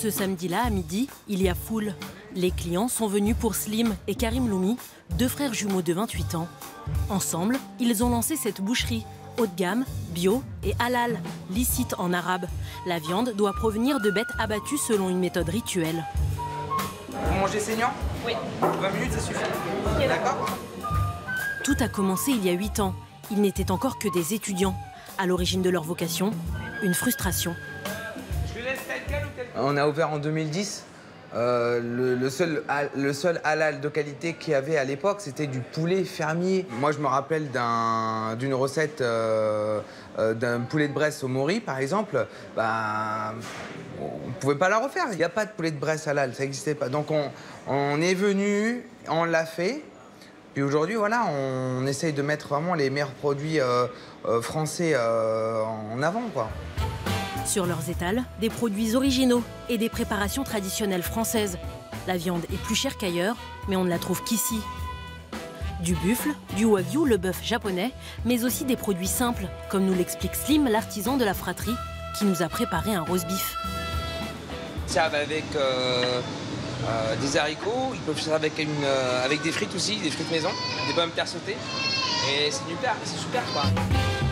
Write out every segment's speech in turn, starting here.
Ce samedi-là, à midi, il y a foule. Les clients sont venus pour Slim et Karim Loumi, deux frères jumeaux de 28 ans. Ensemble, ils ont lancé cette boucherie, haut de gamme, bio et halal, licite en arabe. La viande doit provenir de bêtes abattues selon une méthode rituelle. Vous mangez saignant? Oui. 20 minutes, ça suffit. D'accord? Tout a commencé il y a 8 ans. Ils n'étaient encore que des étudiants. À l'origine de leur vocation, une frustration. On a ouvert en 2010. Le seul halal de qualité qu'il y avait à l'époque, c'était du poulet fermier. Moi, je me rappelle d'une recette d'un poulet de Bresse au Maury, par exemple. Bah, on ne pouvait pas la refaire. Il n'y a pas de poulet de Bresse halal, ça n'existait pas. Donc, on est venu, on l'a fait. Puis aujourd'hui, voilà, on essaye de mettre vraiment les meilleurs produits français en avant, quoi. Sur leurs étals, des produits originaux et des préparations traditionnelles françaises. La viande est plus chère qu'ailleurs, mais on ne la trouve qu'ici. Du buffle, du wagyu, le bœuf japonais, mais aussi des produits simples, comme nous l'explique Slim, l'artisan de la fratrie, qui nous a préparé un roast beef. Ça va avec des haricots, ils peuvent faire avec des frites aussi, des frites maison, des pommes de terre sautées. Et c'est super quoi.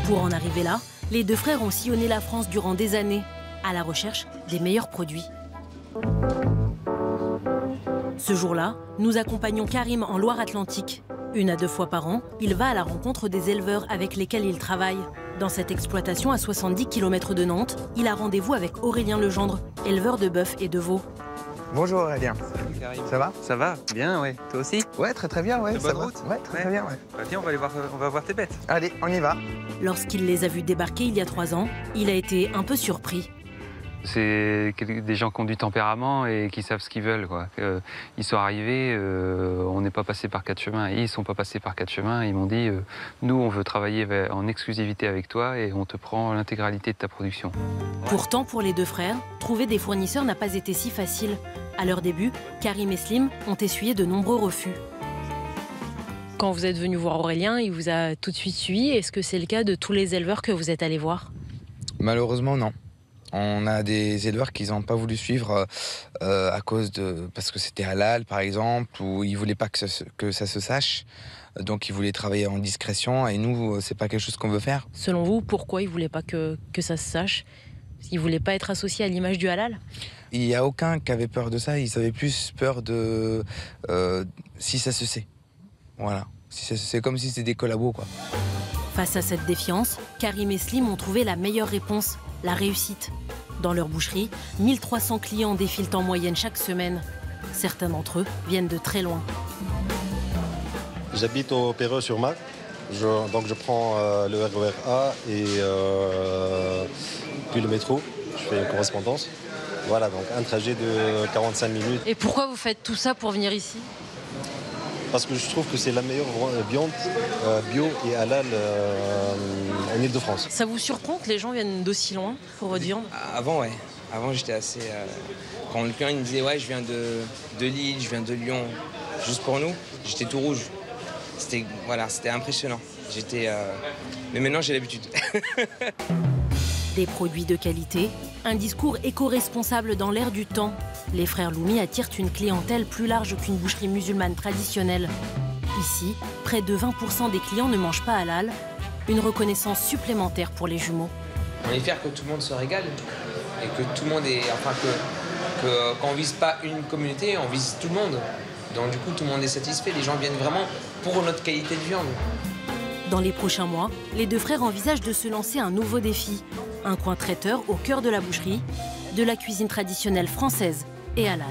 Pour en arriver là, les deux frères ont sillonné la France durant des années, à la recherche des meilleurs produits. Ce jour-là, nous accompagnons Karim en Loire-Atlantique. 1 à 2 fois par an, il va à la rencontre des éleveurs avec lesquels il travaille. Dans cette exploitation à 70 km de Nantes, il a rendez-vous avec Aurélien Legendre, éleveur de bœuf et de veaux. Bonjour Aurélien. Salut Karim. Ça va? Ça va, bien, ouais. Toi aussi? Ouais, très bien, ouais. De bonne route? Ouais, très bien, ouais. Bah, viens, on va voir tes bêtes. Allez, on y va. Lorsqu'il les a vus débarquer il y a 3 ans, il a été un peu surpris. C'est des gens qui ont du tempérament et qui savent ce qu'ils veulent, quoi. Ils sont arrivés, on n'est pas passé par 4 chemins. Ils ne sont pas passés par 4 chemins. Ils m'ont dit, nous, on veut travailler en exclusivité avec toi et on te prend l'intégralité de ta production. Pourtant, pour les deux frères, trouver des fournisseurs n'a pas été si facile. À leur début, Karim et Slim ont essuyé de nombreux refus. Quand vous êtes venu voir Aurélien, il vous a tout de suite suivi. Est-ce que c'est le cas de tous les éleveurs que vous êtes allés voir? Malheureusement, non. On a des éleveurs qui n'ont pas voulu suivre parce que c'était halal, par exemple, ou ils ne voulaient pas que ça se sache. Donc, ils voulaient travailler en discrétion. Et nous, c'est pas quelque chose qu'on veut faire. Selon vous, pourquoi ils ne voulaient pas que ça se sache? Ils ne voulaient pas être associés à l'image du halal? Il n'y a aucun qui avait peur de ça. Ils avaient plus peur de si ça se sait. Voilà. C'est comme si c'était des collabos, quoi. Face à cette défiance, Karim et Slim ont trouvé la meilleure réponse, la réussite. Dans leur boucherie, 1300 clients défilent en moyenne chaque semaine. Certains d'entre eux viennent de très loin. J'habite au Perreux-sur-Marne, donc je prends le RER A et puis le métro. Je fais une correspondance. Voilà, donc un trajet de 45 minutes. Et pourquoi vous faites tout ça pour venir ici? Parce que je trouve que c'est la meilleure viande bio et halal en Ile-de-France. Ça vous surprend que les gens viennent d'aussi loin pour votre viande? Avant, ouais. Avant, j'étais assez... Quand le client il me disait « Ouais, je viens de Lille, je viens de Lyon », juste pour nous, j'étais tout rouge. C'était impressionnant. Mais maintenant, j'ai l'habitude. Des produits de qualité, un discours éco-responsable dans l'air du temps. Les frères Loumi attirent une clientèle plus large qu'une boucherie musulmane traditionnelle. Ici, près de 20% des clients ne mangent pas halal, une reconnaissance supplémentaire pour les jumeaux. On est fiers que tout le monde se régale et que tout le monde est... Enfin, quand on vise pas une communauté, on vise tout le monde. Donc du coup, tout le monde est satisfait. Les gens viennent vraiment pour notre qualité de viande. Dans les prochains mois, les deux frères envisagent de se lancer un nouveau défi. Un coin traiteur au cœur de la boucherie, de la cuisine traditionnelle française et halal.